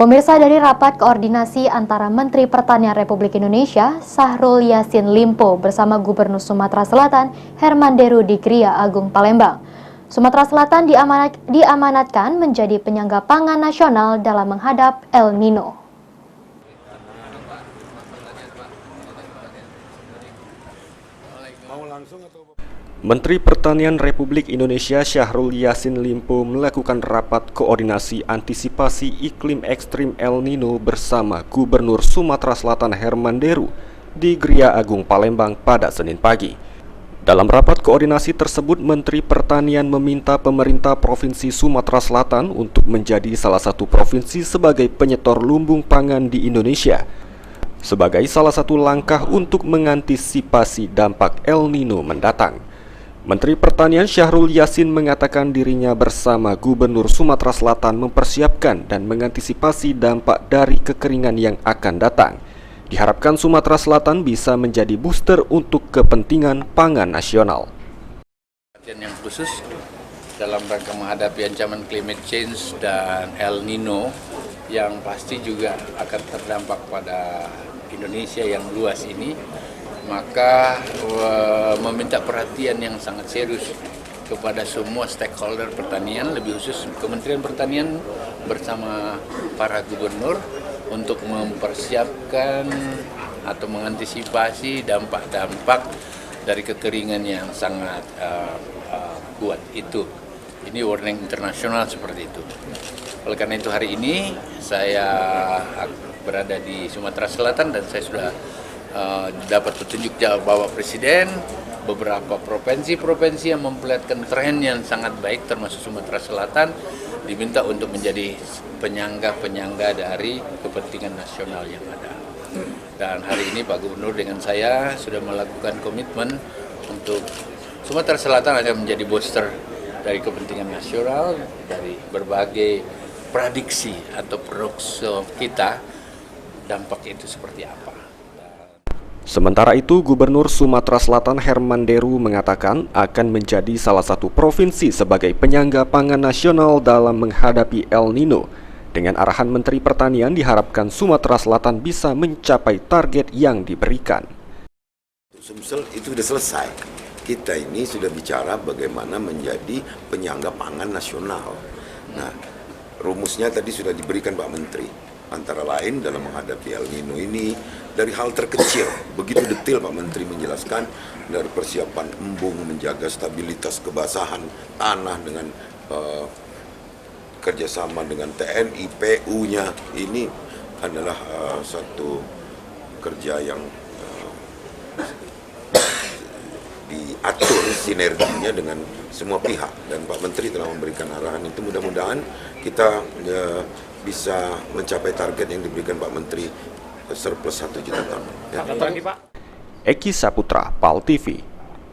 Pemirsa, dari rapat koordinasi antara Menteri Pertanian Republik Indonesia, Syahrul Yassin Limpo bersama Gubernur Sumatera Selatan, Herman Deru di Gria Agung, Palembang. Sumatera Selatan diamanatkan menjadi penyangga pangan nasional dalam menghadap El Nino. Menteri Pertanian Republik Indonesia Syahrul Yassin Limpo melakukan rapat koordinasi antisipasi iklim ekstrim El Nino bersama Gubernur Sumatera Selatan Herman Deru di Gria Agung, Palembang pada Senin pagi. Dalam rapat koordinasi tersebut, Menteri Pertanian meminta pemerintah Provinsi Sumatera Selatan untuk menjadi salah satu provinsi sebagai penyetor lumbung pangan di Indonesia, sebagai salah satu langkah untuk mengantisipasi dampak El Nino mendatang. Menteri Pertanian Syahrul Yassin mengatakan dirinya bersama Gubernur Sumatera Selatan mempersiapkan dan mengantisipasi dampak dari kekeringan yang akan datang. Diharapkan Sumatera Selatan bisa menjadi booster untuk kepentingan pangan nasional. Perhatian yang khusus dalam rangka menghadapi ancaman climate change dan El Nino yang pasti juga akan terdampak pada Indonesia yang luas ini, maka meminta perhatian yang sangat serius kepada semua stakeholder pertanian, lebih khusus Kementerian Pertanian bersama para gubernur untuk mempersiapkan atau mengantisipasi dampak-dampak dari kekeringan yang sangat kuat itu. Ini warning internasional seperti itu. Oleh karena itu hari ini saya berada di Sumatera Selatan dan saya sudah dapat petunjuk dari Bapak Presiden, beberapa provinsi-provinsi yang memperlihatkan tren yang sangat baik termasuk Sumatera Selatan diminta untuk menjadi penyangga-penyangga dari kepentingan nasional yang ada. Dan hari ini Pak Gubernur dengan saya sudah melakukan komitmen untuk Sumatera Selatan akan menjadi booster dari kepentingan nasional dari berbagai prediksi atau proyeksi kita, dampak itu seperti apa. Sementara itu, Gubernur Sumatera Selatan Herman Deru mengatakan akan menjadi salah satu provinsi sebagai penyangga pangan nasional dalam menghadapi El Nino. Dengan arahan Menteri Pertanian, diharapkan Sumatera Selatan bisa mencapai target yang diberikan. Sumsel itu sudah selesai. Kita ini sudah bicara bagaimana menjadi penyangga pangan nasional. Nah, rumusnya tadi sudah diberikan Pak Menteri. Antara lain dalam menghadapi El Nino ini dari hal terkecil, begitu detail Pak Menteri menjelaskan, dari persiapan embung, menjaga stabilitas kebasahan tanah dengan kerjasama dengan TNI, PU-nya, ini adalah satu kerja yang diatur sinerginya dengan semua pihak, dan Pak Menteri telah memberikan arahan itu. Mudah-mudahan kita bisa mencapai target yang diberikan Pak Menteri, surplus 1 juta ton. Eki Saputra, PAL TV.